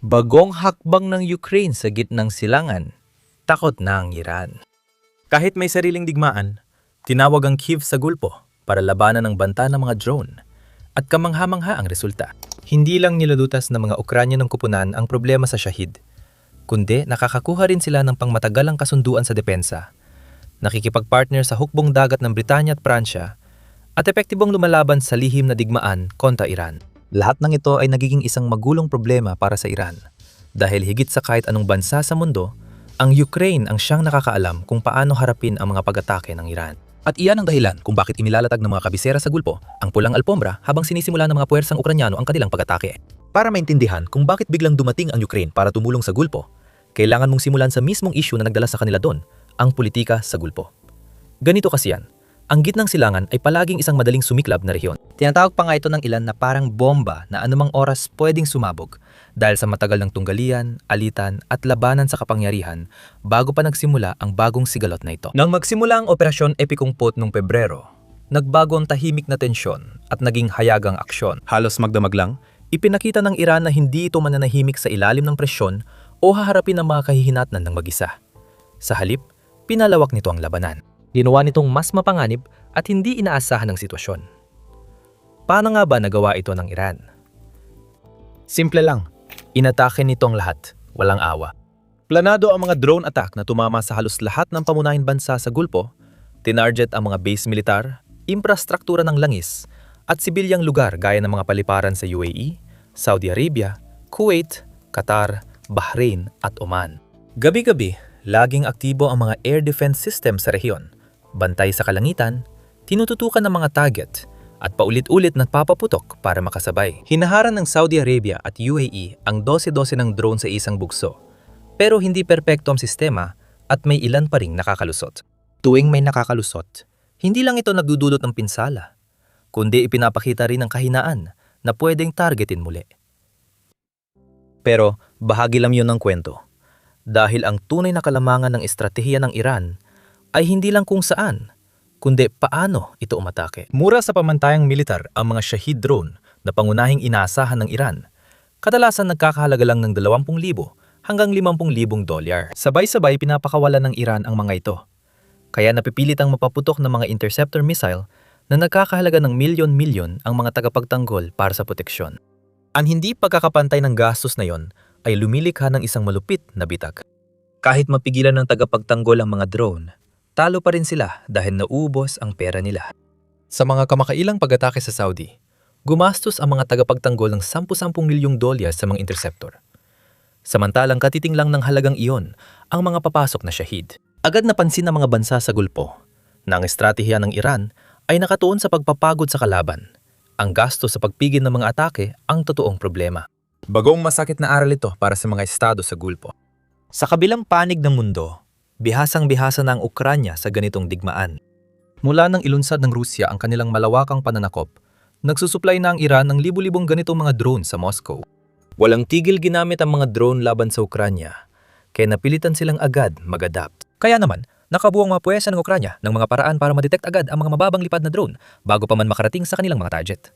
Bagong hakbang ng Ukraine sa gitnang silangan, takot na ang Iran. Kahit may sariling digmaan, tinawag ang Kyiv sa gulpo para labanan ang banta ng mga drone at kamangha-mangha ang resulta. Hindi lang nilulutas ng mga Ukranya ng kupunan ang problema sa Shahid, kundi nakakakuha rin sila ng pangmatagalang kasunduan sa depensa, nakikipagpartner sa hukbong dagat ng Britanya at Pransya, at epektibong lumalaban sa lihim na digmaan kontra Iran. Lahat ng ito ay nagiging isang magulong problema para sa Iran dahil higit sa kahit anong bansa sa mundo, ang Ukraine ang siyang nakakaalam kung paano harapin ang mga pag-atake ng Iran. At iyan ang dahilan kung bakit inilalatag ng mga kabisera sa gulpo ang pulang alpombra habang sinisimula ng mga puwersang Ukranyano ang kanilang pag-atake. Para maintindihan kung bakit biglang dumating ang Ukraine para tumulong sa gulpo, kailangan mong simulan sa mismong issue na nagdala sa kanila doon, ang politika sa gulpo. Ganito kasi yan. Ang gitnang silangan ay palaging isang madaling sumiklab na rehiyon. Tinatawag pa nga ito ng ilan na parang bomba na anumang oras pwedeng sumabog dahil sa matagal ng tunggalian, alitan at labanan sa kapangyarihan bago pa nagsimula ang bagong sigalot na ito. Nang magsimula ang Operasyon Epikong Pot noong Pebrero, nagbago ang tahimik na tensyon at naging hayagang aksyon. Halos magdamag lang, ipinakita ng Iran na hindi ito mananahimik sa ilalim ng presyon o haharapin ang mga kahihinatnan ng mag-isa. Sa halip, pinalawak nito ang labanan. Ginawa nitong mas mapanganib at hindi inaasahan ng sitwasyon. Paano nga ba nagawa ito ng Iran? Simple lang, inatake nito ang lahat, walang awa. Planado ang mga drone attack na tumama sa halos lahat ng pamunahing bansa sa gulpo, tinarget ang mga base militar, infrastruktura ng langis, at sibilyang lugar gaya ng mga paliparan sa UAE, Saudi Arabia, Kuwait, Qatar, Bahrain at Oman. Gabi-gabi, laging aktibo ang mga air defense system sa rehiyon. Bantay sa kalangitan, tinututukan ng mga target at paulit-ulit na papaputok para makasabay. Hinaharan ng Saudi Arabia at UAE ang 12-12 ng drone sa isang bugso. Pero hindi perpekto ang sistema at may ilan pa ring nakakalusot. Tuwing may nakakalusot, hindi lang ito nagdudulot ng pinsala, kundi ipinapakita rin ang kahinaan na pwedeng targetin muli. Pero bahagi lang yun ng kwento. Dahil ang tunay na kalamangan ng estratehiya ng Iran ay hindi lang kung saan, kundi paano ito umatake. Mura sa pamantayang militar ang mga Shahid drone na pangunahing inaasahan ng Iran. Kadalasan nagkakahalaga lang ng 20,000 hanggang 50,000 dolyar. Sabay-sabay pinapakawalan ng Iran ang mga ito. Kaya napipilit ang mapaputok ng mga interceptor missile na nagkakahalaga ng milyon-milyon ang mga tagapagtanggol para sa proteksyon. Ang hindi pagkakapantay ng gastos na yon ay lumilikha ng isang malupit na bitag. Kahit mapigilan ng tagapagtanggol ang mga drone, talo pa rin sila dahil naubos ang pera nila. Sa mga kamakailang pag-atake sa Saudi, gumastos ang mga tagapagtanggol ng 10-10 milyong dolyar sa mga interceptor. Samantalang katiting lang ng halagang iyon ang mga papasok na Shahid. Agad napansin ng mga bansa sa gulpo na ang estratehiya ng Iran ay nakatuon sa pagpapagod sa kalaban. Ang gasto sa pagpigil ng mga atake ang totoong problema. Bagong masakit na aral ito para sa mga estado sa gulpo. Sa kabilang panig ng mundo, bihasang-bihasa na ang Ukranya sa ganitong digmaan. Mula nang ilunsad ng Rusya ang kanilang malawakang pananakop, nagsusuplay na ang Iran ng libu-libong ganitong mga drone sa Moscow. Walang tigil ginamit ang mga drone laban sa Ukranya, kaya napilitan silang agad mag-adapt. Kaya naman, nakabuang mga puwersa ng Ukranya ng mga paraan para ma-detect agad ang mga mababang lipad na drone bago pa man makarating sa kanilang mga target.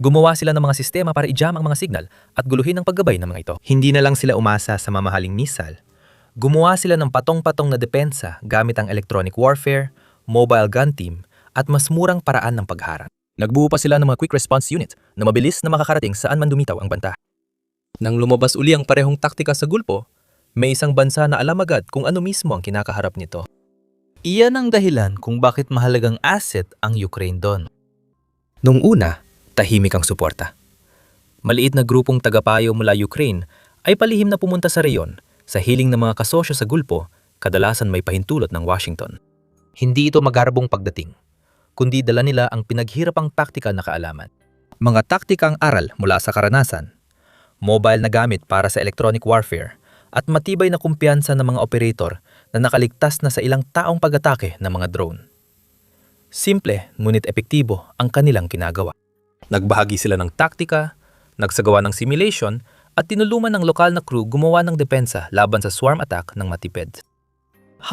Gumawa sila ng mga sistema para i-jam ang mga signal at guluhin ang paggabay ng mga ito. Hindi na lang sila umasa sa mamahaling missile. Gumawa sila ng patong-patong na depensa gamit ang electronic warfare, mobile gun team, at mas murang paraan ng pagharang. Nagbuo pa sila ng mga quick response unit na mabilis na makakarating saan man dumitaw ang banta. Nang lumabas uli ang parehong taktika sa gulpo, may isang bansa na alam agad kung ano mismo ang kinakaharap nito. Iyan ang dahilan kung bakit mahalagang asset ang Ukraine doon. Nung una, tahimik ang suporta. Maliit na grupong tagapayo mula Ukraine ay palihim na pumunta sa reyon sa hiling ng mga kasosyo sa gulpo, kadalasan may pahintulot ng Washington. Hindi ito magarbong pagdating, kundi dala nila ang pinaghirapang taktikal na kaalaman. Mga taktikang aral mula sa karanasan, mobile na gamit para sa electronic warfare, at matibay na kumpiyansa ng mga operator na nakaligtas na sa ilang taong pag-atake ng mga drone. Simple ngunit epektibo ang kanilang ginagawa. Nagbahagi sila ng taktika, nagsagawa ng simulation, at tinulungan ng lokal na crew gumawa ng depensa laban sa swarm attack ng matipid.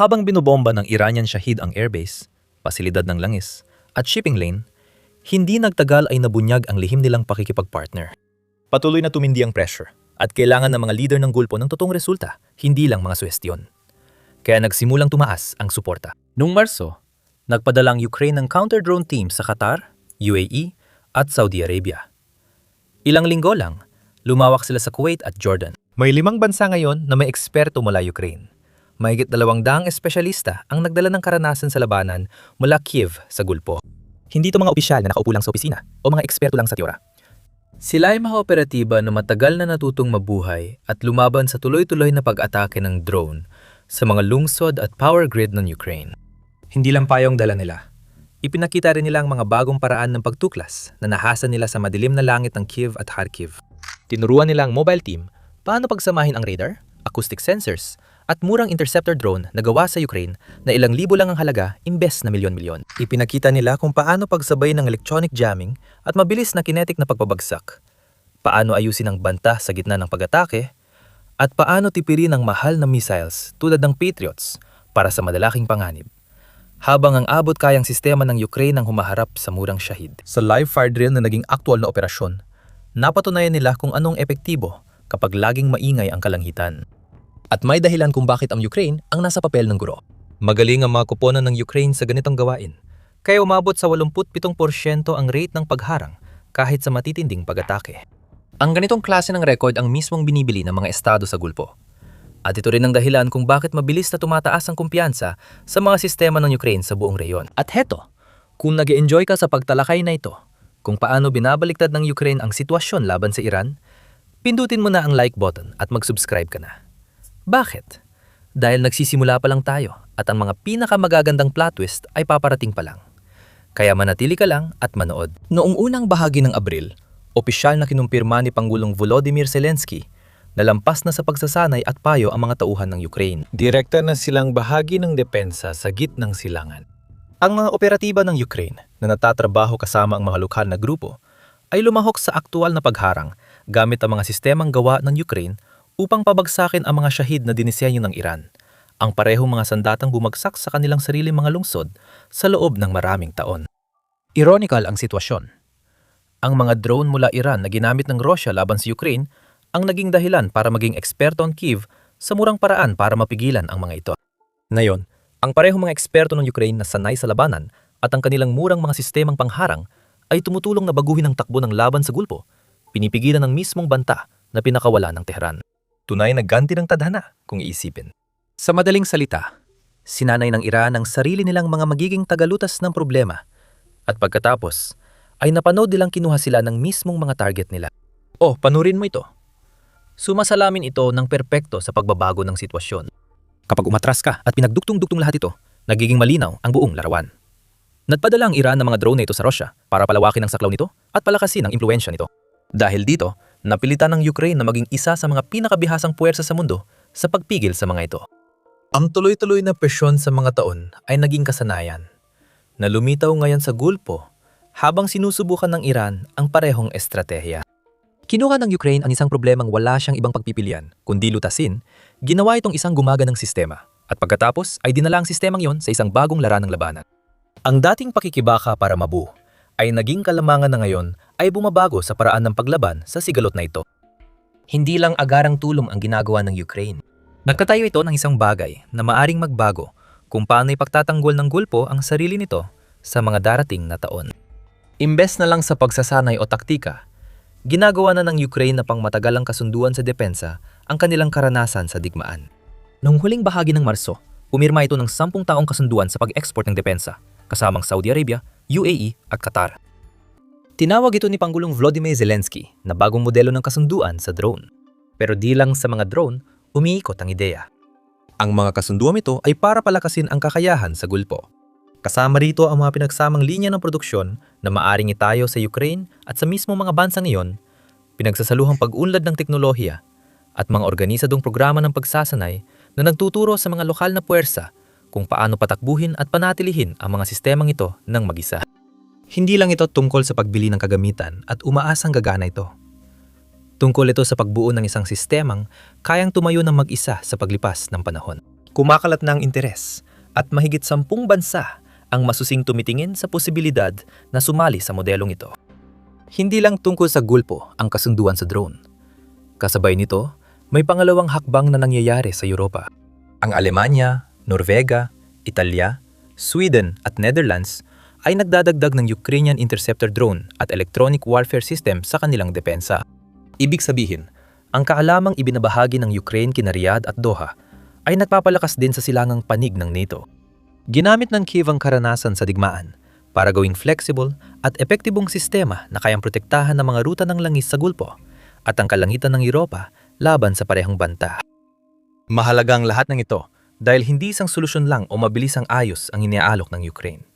Habang binobomba ng Iranian Shahid ang airbase, pasilidad ng langis, at shipping lane, hindi nagtagal ay nabunyag ang lihim nilang pakikipagpartner. Patuloy na tumindi ang pressure. At kailangan ng mga leader ng gulpo ng totoong resulta, hindi lang mga suhestyon. Kaya nagsimulang tumaas ang suporta. Noong Marso, nagpadala ang Ukraine ng counter-drone team sa Qatar, UAE at Saudi Arabia. Ilang linggo lang, lumawak sila sa Kuwait at Jordan. May 5 bansa ngayon na may eksperto mula Ukraine. Mahigit 200 espesyalista ang nagdala ng karanasan sa labanan mula Kiev sa Gulpo. Hindi ito mga opisyal na nakaupo lang sa opisina o mga eksperto lang sa teora. Sila ay mga operatiba na matagal na natutong mabuhay at lumaban sa tuloy-tuloy na pag-atake ng drone sa mga lungsod at power grid ng Ukraine. Hindi lang payong dala nila. Ipinakita rin nila ang mga bagong paraan ng pagtuklas na nahasa nila sa madilim na langit ng Kiev at Kharkiv. Tinuruan nila ang mobile team paano pagsamahin ang radar, acoustic sensors, at murang interceptor drone na gawa sa Ukraine na ilang libo lang ang halaga imbes na milyon-milyon. Ipinakita nila kung paano pagsabay ng electronic jamming at mabilis na kinetic na pagpabagsak, paano ayusin ang banta sa gitna ng pag-atake, at paano tipirin ang mahal na missiles tulad ng Patriots para sa madalaking panganib. Habang ang abot kayang sistema ng Ukraine ang humaharap sa murang Shahid. Sa live fire drill na naging aktual na operasyon, napatunayan nila kung anong epektibo kapag laging maingay ang kalangitan. At may dahilan kung bakit ang Ukraine ang nasa papel ng guro. Magaling ang mga koponan ng Ukraine sa ganitong gawain, kaya umabot sa 87% ang rate ng pagharang kahit sa matitinding pag-atake. Ang ganitong klase ng record ang mismong binibili ng mga estado sa Gulpo. At ito rin ang dahilan kung bakit mabilis na tumataas ang kumpiyansa sa mga sistema ng Ukraine sa buong reyon. At heto, kung nag-enjoy ka sa pagtalakay na ito, kung paano binabaliktad ng Ukraine ang sitwasyon laban sa Iran, pindutin mo na ang like button at mag-subscribe ka na. Bakit? Dahil nagsisimula pa lang tayo at ang mga pinakamagagandang plot twist ay paparating pa lang. Kaya manatili ka lang at manood. Noong unang bahagi ng Abril, opisyal na kinumpirma ni Pangulong Volodymyr Zelensky na lampas na sa pagsasanay at payo ang mga tauhan ng Ukraine. Direkta na silang bahagi ng depensa sa gitnang silangan. Ang mga operatiba ng Ukraine na natatrabaho kasama ang mga lokal na grupo ay lumahok sa aktual na pagharang gamit ang mga sistemang gawa ng Ukraine upang pabagsakin ang mga Shahid na dinisenyo ng Iran, ang parehong mga sandatang bumagsak sa kanilang sariling mga lungsod sa loob ng maraming taon. Ironical ang sitwasyon. Ang mga drone mula Iran na ginamit ng Russia laban sa Ukraine ang naging dahilan para maging eksperto ang Kiev sa murang paraan para mapigilan ang mga ito. Ngayon, ang parehong mga eksperto ng Ukraine na sanay sa labanan at ang kanilang murang mga sistemang pangharang ay tumutulong na baguhin ang takbo ng laban sa Gulpo, pinipigilan ng mismong banta na pinakawala ng Tehran. Tunay na ganti ng tadhana kung iisipin. Sa madaling salita, sinanay ng Iran ang sarili nilang mga magiging tagalutas ng problema at pagkatapos ay napanood nilang kinuha sila ng mismong mga target nila. Oh, panurin mo ito. Sumasalamin ito ng perpekto sa pagbabago ng sitwasyon. Kapag umatras ka at pinagduktong-duktong lahat ito, nagiging malinaw ang buong larawan. Nagpadala ang Iran ng mga drone na ito sa Russia para palawakin ang saklaw nito at palakasin ang impluwensya nito. Dahil dito, napilitan ng Ukraine na maging isa sa mga pinakabihasang puwersa sa mundo sa pagpigil sa mga ito. Ang tuloy-tuloy na presyon sa mga taon ay naging kasanayan, na lumitaw ngayon sa Gulpo habang sinusubukan ng Iran ang parehong estratehiya. Kinuha ng Ukraine ang isang problemang wala siyang ibang pagpipilian, kundi lutasin, ginawa itong isang gumaganang sistema, at pagkatapos ay dinala ang sistemang yon sa isang bagong laranang labanan. Ang dating pakikibaka para mabuo ay naging kalamangan na ngayon ay bumabago sa paraan ng paglaban sa sigalot na ito. Hindi lang agarang tulong ang ginagawa ng Ukraine. Nagtatayo ito ng isang bagay na maaring magbago kung paano ipagtatanggol ng Gulpo ang sarili nito sa mga darating na taon. Imbes na lang sa pagsasanay o taktika, ginagawa na ng Ukraine na pangmatagalang kasunduan sa depensa ang kanilang karanasan sa digmaan. Noong huling bahagi ng Marso, pumirma ito ng 10 taong kasunduan sa pag-export ng depensa, kasamang Saudi Arabia, UAE at Qatar. Tinawag ito ni Pangulong Volodymyr Zelensky na bagong modelo ng kasunduan sa drone. Pero di lang sa mga drone, umiikot ang ideya. Ang mga kasunduan ito ay para palakasin ang kakayahan sa Gulpo. Kasama rito ang mga pinagsamang linya ng produksyon na maaring itayo sa Ukraine at sa mismong mga bansang iyon, pinagsasaluhang pag-unlad ng teknolohiya at mga organisadong programa ng pagsasanay na nagtuturo sa mga lokal na puwersa kung paano patakbuhin at panatilihin ang mga sistemang ito ng mag-isa. Hindi lang ito tungkol sa pagbili ng kagamitan at umaasang gagana ito. Tungkol ito sa pagbuo ng isang sistemang kayang tumayo ng mag-isa sa paglipas ng panahon. Kumakalat na ang interes at mahigit 10 bansa ang masusing tumitingin sa posibilidad na sumali sa modelong ito. Hindi lang tungkol sa Gulpo ang kasunduan sa drone. Kasabay nito, may pangalawang hakbang na nangyayari sa Europa. Ang Alemanya, Norvega, Italia, Sweden at Netherlands ay nagdadagdag ng Ukrainian interceptor drone at electronic warfare system sa kanilang depensa. Ibig sabihin, ang kaalamang ibinabahagi ng Ukraine kina Riyadh at Doha ay nagpapalakas din sa silangang panig ng NATO. Ginamit ng Kyiv ang karanasan sa digmaan para gawing flexible at epektibong sistema na kayang protektahan ng mga ruta ng langis sa Gulpo at ang kalangitan ng Europa laban sa parehong banta. Mahalaga ang lahat ng ito dahil hindi isang solusyon lang o mabilisang ayos ang iniaalok ng Ukraine.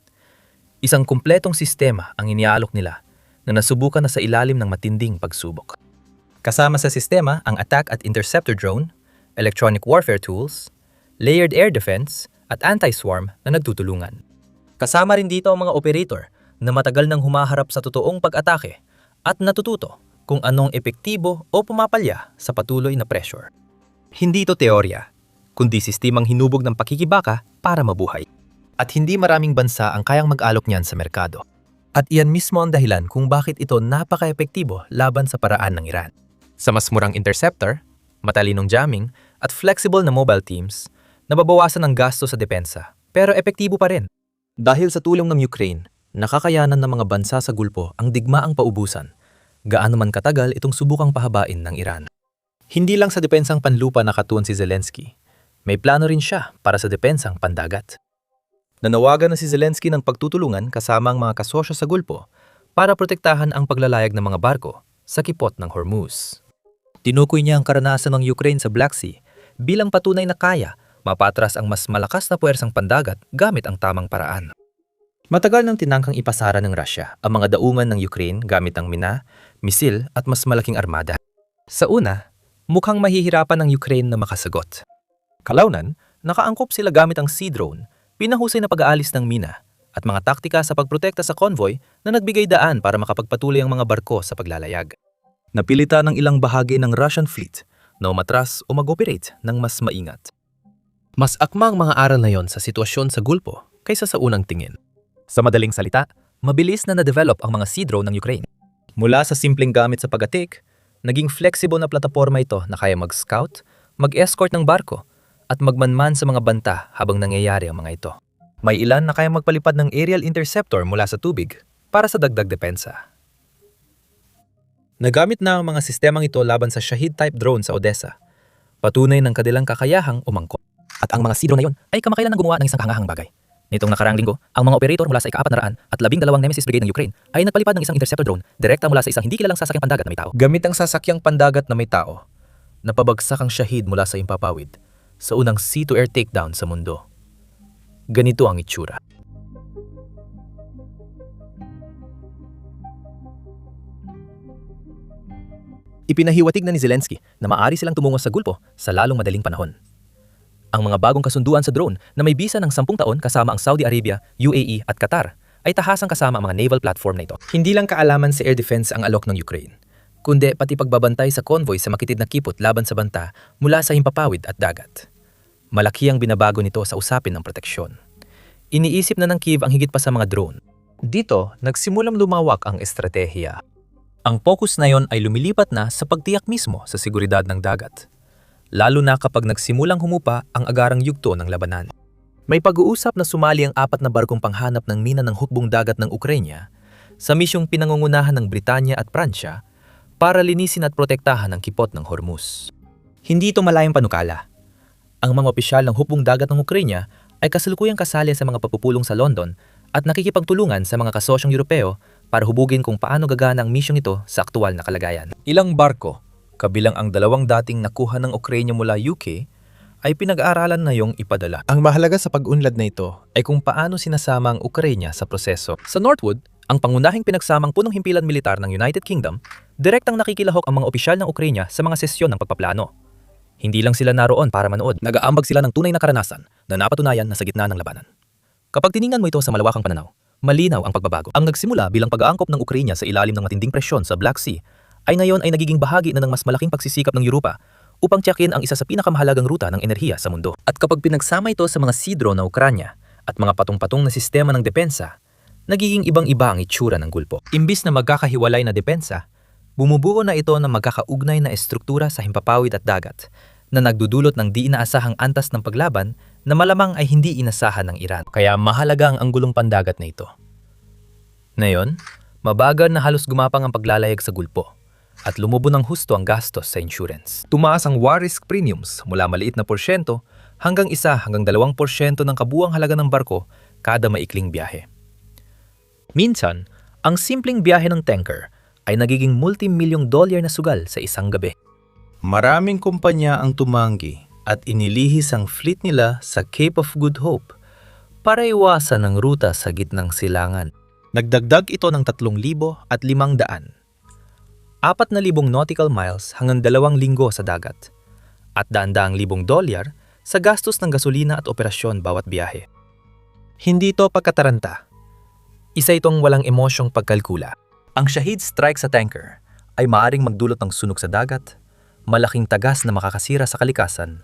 Isang kumpletong sistema ang iniaalok nila na nasubukan na sa ilalim ng matinding pagsubok. Kasama sa sistema ang attack at interceptor drone, electronic warfare tools, layered air defense at anti-swarm na nagtutulungan. Kasama rin dito ang mga operator na matagal nang humaharap sa totoong pag-atake at natututo kung anong epektibo o pumapalya sa patuloy na pressure. Hindi ito teorya, kundi sistemang hinubog ng pakikibaka para mabuhay. At hindi maraming bansa ang kayang mag-alok niyan sa merkado. At iyan mismo ang dahilan kung bakit ito napaka-epektibo laban sa paraan ng Iran. Sa mas murang interceptor, matalinong jamming, at flexible na mobile teams, nababawasan ang gasto sa depensa, pero epektibo pa rin. Dahil sa tulong ng Ukraine, nakakayanan ng mga bansa sa Gulpo ang digmaang paubusan, gaano man katagal itong subukang pahabain ng Iran. Hindi lang sa depensang panlupa nakatuon si Zelensky, may plano rin siya para sa depensang pandagat. Nanawagan na si Zelensky ng pagtutulungan kasama ang mga kasosyo sa Gulpo para protektahan ang paglalayag ng mga barko sa kipot ng Hormuz. Tinukoy niya ang karanasan ng Ukraine sa Black Sea bilang patunay na kaya mapatras ang mas malakas na puwersang pandagat gamit ang tamang paraan. Matagal nang tinangkang ipasara ng Russia ang mga daungan ng Ukraine gamit ang mina, misil at mas malaking armada. Sa una, mukhang mahihirapan ang Ukraine na makasagot. Kalaunan, nakaangkop sila gamit ang Sea Drone, pinahusay na pag-aalis ng mina, at mga taktika sa pagprotekta sa convoy na nagbigay daan para makapagpatuloy ang mga barko sa paglalayag. Napilita ng ilang bahagi ng Russian fleet na umatras o mag-operate ng mas maingat. Mas akma ang mga aral na yon sa sitwasyon sa Gulpo kaysa sa unang tingin. Sa madaling salita, mabilis na na-develop ang mga sea drone ng Ukraine. Mula sa simpleng gamit sa pag-atik, naging flexible na plataporma ito na kaya mag-scout, mag-escort ng barko, at magmanman sa mga banta habang nangyayari ang mga ito. May ilan na kaya magpalipad ng aerial interceptor mula sa tubig para sa dagdag depensa. Nagamit na ang mga sistemang ito laban sa Shahid-type drone sa Odessa, patunay ng kanilang kakayahang umangkop. At ang mga sea drone na yon ay kamakailan nang gumawa ng isang kahangahang bagay. Nitong nakaraang linggo, ang mga operator mula sa ika-400 at 12 Nemesis Brigade ng Ukraine ay nagpalipad ng isang interceptor drone direkta mula sa isang hindi kilalang sasakyang pandagat na may tao. Gamit ang sasakyang pandagat na may tao, napabagsak ang Shahid mula sa impapawid sa unang sea-to-air takedown sa mundo. Ganito ang itsura. Ipinahiwatig na ni Zelensky na maaari silang tumungo sa Gulpo sa lalong madaling panahon. Ang mga bagong kasunduan sa drone na may bisa ng 10 taon kasama ang Saudi Arabia, UAE at Qatar ay tahasang kasama ang mga naval platform na ito. Hindi lang kaalaman sa air defense ang alok ng Ukraine, kundi pati pagbabantay sa convoy sa makitid na kipot laban sa banta mula sa himpapawid at dagat. Malaki ang binabago nito sa usapin ng proteksyon. Iniisip na ng Kyiv ang higit pa sa mga drone. Dito, nagsimulang lumawak ang estratehiya. Ang focus na yon ay lumilipat na sa pagtiyak mismo sa seguridad ng dagat. Lalo na kapag nagsimulang humupa ang agarang yugto ng labanan. May pag-uusap na sumali ang 4 na barkong panghanap ng mina ng hukbong dagat ng Ukraine sa misyong pinangungunahan ng Britanya at Pransya para linisin at protektahan ang kipot ng Hormuz. Hindi ito malayang panukala. Ang mga opisyal ng hukbong dagat ng Ukraine ay kasalukuyang kasali sa mga pagpupulong sa London at nakikipagtulungan sa mga kasosyong Europeo para hubugin kung paano gagana ang misyong ito sa aktual na kalagayan. Ilang barko, kabilang ang 2 dating nakuha ng Ukraine mula UK, ay pinag-aaralan na yung ipadala. Ang mahalaga sa pag-unlad na ito ay kung paano sinasama ang Ukraine sa proseso. Sa Northwood, ang pangunahing pinagsamang punong himpilan militar ng United Kingdom, direktang nakikilahok ang mga opisyal ng Ukraine sa mga sesyon ng pagpaplano. Hindi lang sila naroon para manood, nag-aambag sila ng tunay na karanasan na napatunayan na sa gitna ng labanan. Kapag tiningnan mo ito sa malawakang pananaw, malinaw ang pagbabago. Ang nagsimula bilang pag-aangkop ng Ukraine sa ilalim ng matinding presyon sa Black Sea ay ngayon ay nagiging bahagi na ng mas malaking pagsisikap ng Europa upang tiyakin ang isa sa pinakamahalagang ruta ng enerhiya sa mundo. At kapag pinagsama ito sa mga sea drone na Ukraine at mga patong-patong na sistema ng depensa, nagiging ibang-iba ang itsura ng Gulpo. Imbis na magkakahiwalay na depensa, Bumubuo na ito ng magkakaugnay na estruktura sa himpapawid at dagat na nagdudulot ng di inaasahang antas ng paglaban na malamang ay hindi inasahan ng Iran. Kaya mahalaga ang anggulong pandagat na ito. Ngayon, mabagal na halos gumapang ang paglalayag sa gulpo at lumubo ng husto ang gastos sa insurance. Tumaas ang war risk premiums mula maliit na porsyento hanggang 1 hanggang 2% ng kabuuang halaga ng barko kada maikling biyahe. Minsan, ang simpleng biyahe ng tanker ay nagiging multi-milyong dolyar na sugal sa isang gabi. Maraming kumpanya ang tumanggi at inilihis ang fleet nila sa Cape of Good Hope para iwasan ang ruta sa gitnang silangan. Nagdagdag ito ng 3,500, 4,000 nautical miles hanggang 2 linggo sa dagat, at daan-daang libong dolyar sa gastos ng gasolina at operasyon bawat biyahe. Hindi ito pagkataranta. Isa itong walang emosyong pagkalkula. Ang Shahed strike sa tanker ay maaring magdulot ng sunog sa dagat, malaking tagas na makakasira sa kalikasan,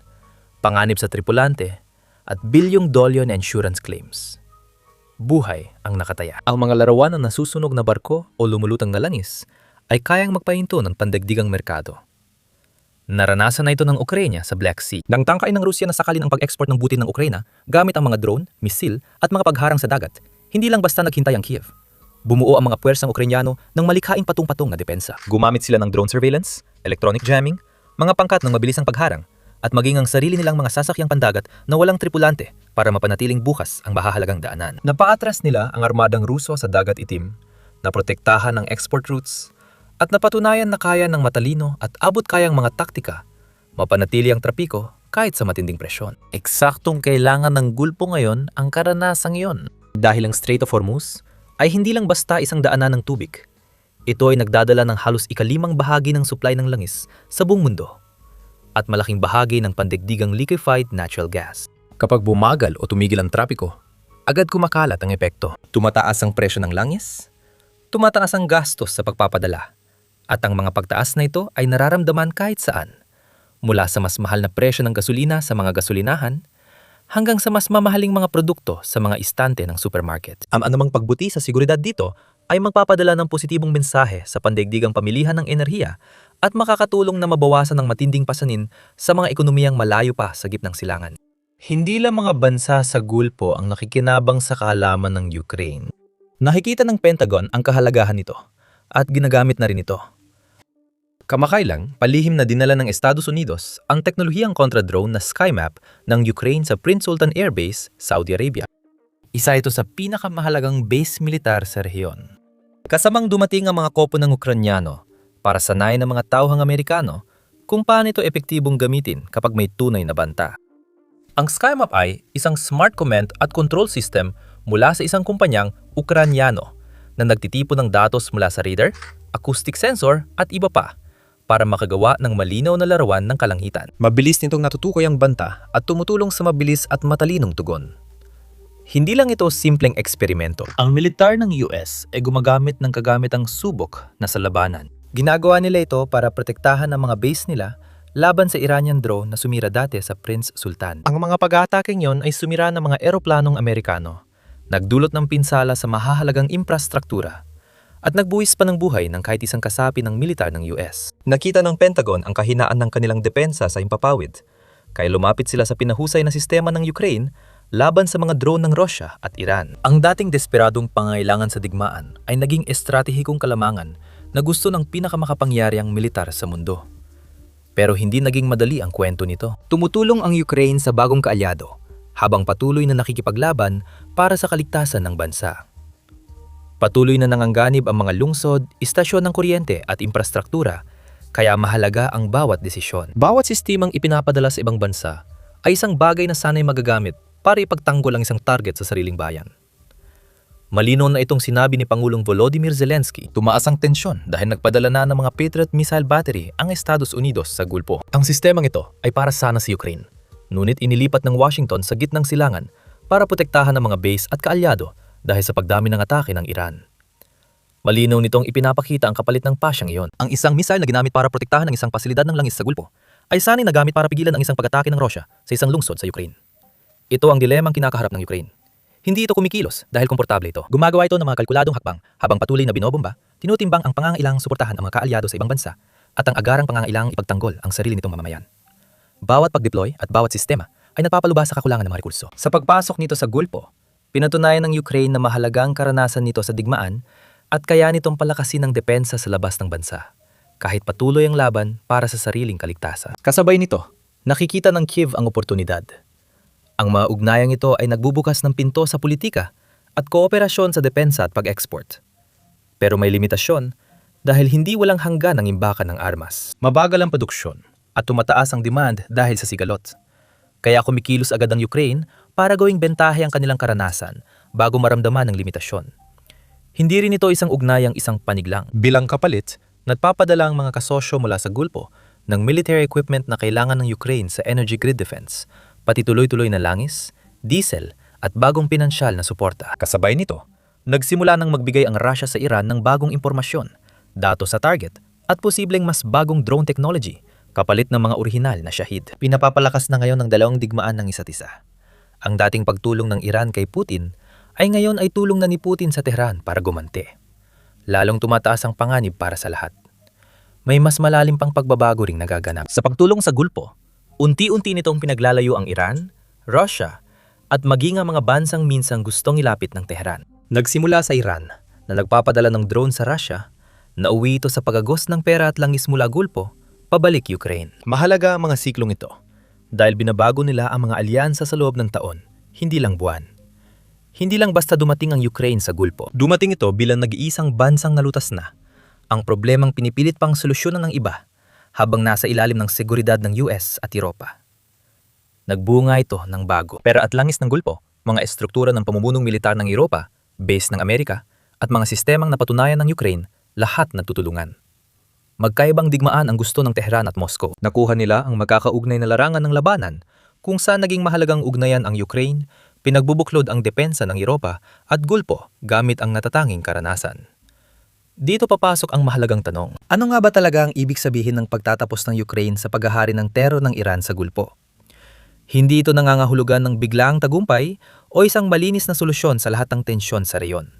panganib sa tripulante, at bilyong dolyo na insurance claims. Buhay ang nakataya. Ang mga larawan ng nasusunog na barko o lumulutang na langis ay kayang magpahinto ng pandaigdigang merkado. Naranasan na ito ng Ukraine sa Black Sea. Nang tangkain ng Rusya na sakalin ang pag-export ng butil ng Ukraine gamit ang mga drone, misil at mga pagharang sa dagat, hindi lang basta naghintay ang Kiev. Bumuo ang mga puwersang Ukrainyano ng malikhaing patong-patong na depensa. Gumamit sila ng drone surveillance, electronic jamming, mga pangkat ng mabilisang pagharang, at maging ang sarili nilang mga sasakyang pandagat na walang tripulante para mapanatiling bukas ang mahahalagang daanan. Napaatras nila ang armadang Ruso sa Dagat Itim, naprotektahan ang export routes, at napatunayan na kaya ng matalino at abot-kayang mga taktika mapanatili ang trapiko kahit sa matinding presyon. Eksaktong kailangan ng gulpo ngayon ang karanasang iyon. Dahil ang Strait of Hormuz ay hindi lang basta isang daanan ng tubig. Ito ay nagdadala ng halos 1/5 bahagi ng supply ng langis sa buong mundo at malaking bahagi ng pandaigdigang liquefied natural gas. Kapag bumagal o tumigil ang trapiko, agad kumakalat ang epekto. Tumataas ang presyo ng langis, tumataas ang gastos sa pagpapadala, at ang mga pagtaas na ito ay nararamdaman kahit saan, mula sa mas mahal na presyo ng gasolina sa mga gasolinahan hanggang sa mas mamahaling mga produkto sa mga istante ng supermarket. Ang anumang pagbuti sa seguridad dito ay magpapadala ng positibong mensahe sa pandaigdigang pamilihan ng enerhiya at makakatulong na mabawasan ng matinding pasanin sa mga ekonomiyang malayo pa sa gitnang silangan. Hindi lang mga bansa sa Gulpo ang nakikinabang sa kaalaman ng Ukraine. Nakikita ng Pentagon ang kahalagahan nito at ginagamit na rin ito. Kamakailang, palihim na dinala ng Estados Unidos ang teknolohiyang kontra-drone na SkyMap ng Ukraine sa Prince Sultan Air Base, Saudi Arabia. Isa ito sa pinakamahalagang base militar sa rehiyon. Kasamang dumating ang mga kopo ng Ukrainyano para sanayin ng mga tauhang Amerikano kung paano ito epektibong gamitin kapag may tunay na banta. Ang SkyMap ay isang smart command at control system mula sa isang kumpanyang Ukrainyano na nagtitipon ng datos mula sa radar, acoustic sensor at iba pa para makagawa ng malinaw na larawan ng kalangitan. Mabilis nitong natutukoy ang banta at tumutulong sa mabilis at matalinong tugon. Hindi lang ito simpleng eksperimento. Ang militar ng US ay gumagamit ng kagamitang subok na sa labanan. Ginagawa nila ito para protektahan ang mga base nila laban sa Iranian drone na sumira dati sa Prince Sultan. Ang mga pag-aataking yon ay sumira ng mga eroplanong Amerikano, nagdulot ng pinsala sa mahahalagang infrastruktura, at nagbuwis pa ng buhay ng kahit isang kasapi ng militar ng US. Nakita ng Pentagon ang kahinaan ng kanilang depensa sa himpapawid, kaya lumapit sila sa pinahusay na sistema ng Ukraine laban sa mga drone ng Russia at Iran. Ang dating desperadong pangailangan sa digmaan ay naging estratehikong kalamangan na gusto ng pinakamakapangyarihang militar sa mundo. Pero hindi naging madali ang kwento nito. Tumutulong ang Ukraine sa bagong kaalyado habang patuloy na nakikipaglaban para sa kaligtasan ng bansa. Patuloy na nanganganib ang mga lungsod, istasyon ng kuryente at infrastruktura, kaya mahalaga ang bawat desisyon. Bawat sistemang ipinapadala sa ibang bansa ay isang bagay na sana'y magagamit para ipagtanggol ang isang target sa sariling bayan. Malinaw na itong sinabi ni Pangulong Volodymyr Zelensky. Tumaas ang tensyon dahil nagpadala na ng mga Patriot missile battery ang Estados Unidos sa Gulpo. Ang sistemang ito ay para sana sa Ukraine, ngunit inilipat ng Washington sa gitnang silangan para protektahan ang mga base at kaalyado dahil sa pagdami ng atake ng Iran. Malinaw nitong ipinapakita ang kapalit ng pasyang iyon. Ang isang missile na ginamit para protektahan ang isang pasilidad ng langis sa Gulpo ay sana'y nagamit para pigilan ang isang pag-atake ng Russia sa isang lungsod sa Ukraine. Ito ang dilemang kinakaharap ng Ukraine. Hindi ito kumikilos dahil komportable ito. Gumagawa ito ng mga kalkuladong hakbang habang patuloy na binobomba, tinutimbang ang pangangailangang suportahan ang mga kaalyado sa ibang bansa at ang agarang pangangailangang ipagtanggol ang sarili nitong mamamayan. Bawat pag-deploy at bawat sistema ay nagpapalubha sa kakulangan ng mga rekurso. Sa pagpasok nito sa Gulpo, pinatunayan ng Ukraine na mahalaga ang karanasan nito sa digmaan at kaya nitong palakasin ang depensa sa labas ng bansa, kahit patuloy ang laban para sa sariling kaligtasan. Kasabay nito, nakikita ng Kyiv ang oportunidad. Ang mga ugnayang ito ay nagbubukas ng pinto sa politika at kooperasyon sa depensa at pag-export. Pero may limitasyon dahil hindi walang hanggan ang imbakan ng armas. Mabagal ang produksyon at tumataas ang demand dahil sa sigalot. Kaya kumikilos agad ang Ukraine para gawing bentahe ang kanilang karanasan bago maramdaman ang limitasyon. Hindi rin ito isang ugnayang isang panig lang. Bilang kapalit, nagpapadala ang mga kasosyo mula sa Gulpo ng military equipment na kailangan ng Ukraine sa energy grid defense, pati tuloy-tuloy na langis, diesel at bagong pinansyal na suporta. Kasabay nito, nagsimula nang magbigay ang Russia sa Iran ng bagong impormasyon, datos sa target at posibleng mas bagong drone technology kapalit ng mga orihinal na Shahid. Pinapapalakas na ngayon ng dalawang digmaan ng isa't isa. Ang dating pagtulong ng Iran kay Putin ay ngayon ay tulong na ni Putin sa Tehran para gumanti. Lalong tumataas ang panganib para sa lahat. May mas malalim pang pagbabago ring nagaganap. Sa pagtulong sa Gulpo, unti-unti nitong pinaglalayo ang Iran, Russia, at maging ang mga bansang minsang gustong ilapit ng Tehran. Nagsimula sa Iran na nagpapadala ng drone sa Russia, nauwi ito sa pagagos ng pera at langis mula Gulpo, pabalik Ukraine. Mahalaga ang mga siklong ito dahil binabago nila ang mga alyansa sa loob ng taon, hindi lang buwan. Hindi lang basta dumating ang Ukraine sa Gulpo. Dumating ito bilang nag-iisang bansang nalutas na. Ang problemang pinipilit pang solusyonan ng iba habang nasa ilalim ng seguridad ng US at Europa. Nagbunga ito ng bago. Pera at langis ng Gulpo, mga estruktura ng pamumulong militar ng Europa, base ng Amerika, at mga sistemang napatunayan ng Ukraine, lahat nagtutulungan. Magkaibang digmaan ang gusto ng Tehran at Moscow. Nakuha nila ang magkakaugnay na larangan ng labanan kung saan naging mahalagang ugnayan ang Ukraine, pinagbubuklod ang depensa ng Europa at Gulpo gamit ang natatanging karanasan. Dito papasok ang mahalagang tanong. Ano nga ba talaga ang ibig sabihin ng pagtatapos ng Ukraine sa paghahari ng teror ng Iran sa Gulpo? Hindi ito nangangahulugan ng biglaang tagumpay o isang malinis na solusyon sa lahat ng tensyon sa reyon.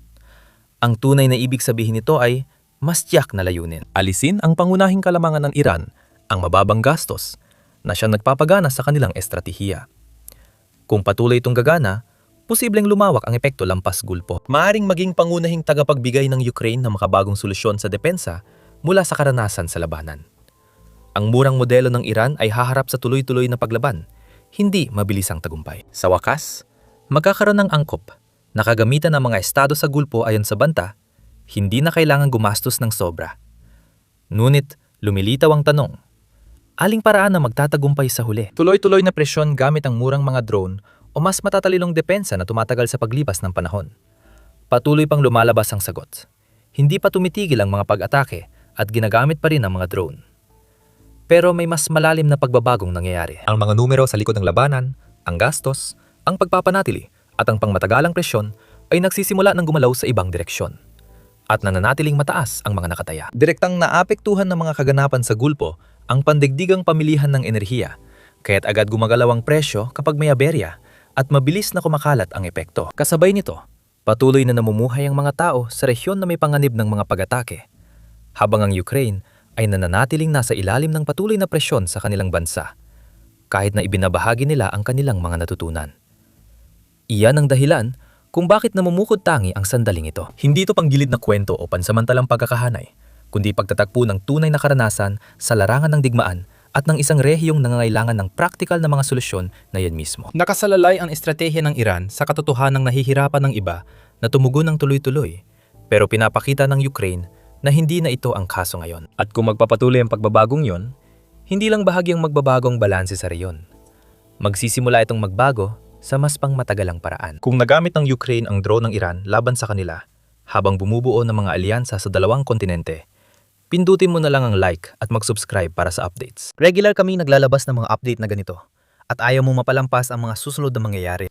Ang tunay na ibig sabihin nito ay mas tiyak na layunin. Alisin ang pangunahing kalamangan ng Iran, ang mababang gastos, na siyang nagpapagana sa kanilang estratehiya. Kung patuloy itong gagana, posibleng lumawak ang epekto lampas Gulpo. Maaring maging pangunahing tagapagbigay ng Ukraine ng makabagong solusyon sa depensa mula sa karanasan sa labanan. Ang murang modelo ng Iran ay haharap sa tuloy-tuloy na paglaban, hindi mabilisang tagumpay. Sa wakas, magkakaroon ng angkop na kagamitan ng mga estado sa Gulpo ayon sa banta, hindi na kailangan gumastos ng sobra. Ngunit, lumilitaw ang tanong, aling paraan na magtatagumpay sa huli? Tuloy-tuloy na presyon gamit ang murang mga drone o mas matatalinong depensa na tumatagal sa paglipas ng panahon? Patuloy pang lumalabas ang sagot. Hindi pa tumitigil ang mga pag-atake at ginagamit pa rin ang mga drone. Pero may mas malalim na pagbabagong nangyayari. Ang mga numero sa likod ng labanan, ang gastos, ang pagpapanatili at ang pangmatagalang presyon ay nagsisimula ng gumalaw sa ibang direksyon. At nananatiling mataas ang mga nakataya. Direktang naapektuhan ng mga kaganapan sa Gulpo ang pandigdigang pamilihan ng enerhiya, kaya't agad gumagalaw ang presyo kapag may aberya at mabilis na kumakalat ang epekto. Kasabay nito, patuloy na namumuhay ang mga tao sa rehiyon na may panganib ng mga pag-atake, habang ang Ukraine ay nananatiling nasa ilalim ng patuloy na presyon sa kanilang bansa, kahit na ibinabahagi nila ang kanilang mga natutunan. Iyan ang dahilan kung bakit namumukod tangi ang sandaling ito. Hindi ito panggilid na kwento o pansamantalang pagkakahanay, kundi pagtatagpo ng tunay na karanasan sa larangan ng digmaan at ng isang rehiyong nangangailangan ng praktikal na mga solusyon na yan mismo. Nakasalalay ang estratehiya ng Iran sa katotohanang nahihirapan ng iba na tumugon ng tuloy-tuloy, pero pinapakita ng Ukraine na hindi na ito ang kaso ngayon. At kung magpapatuloy ang pagbabagong yon, hindi lang bahagyang magbabagong balanse sa reyon. Magsisimula itong magbago sa mas pangmatagalang paraan. Kung nagamit ng Ukraine ang drone ng Iran laban sa kanila, habang bumubuo ng mga alyansa sa dalawang kontinente, pindutin mo na lang ang like at mag-subscribe para sa updates. Regular kaming naglalabas ng mga update na ganito at ayaw mo mapalampas ang mga susunod na mangyayari.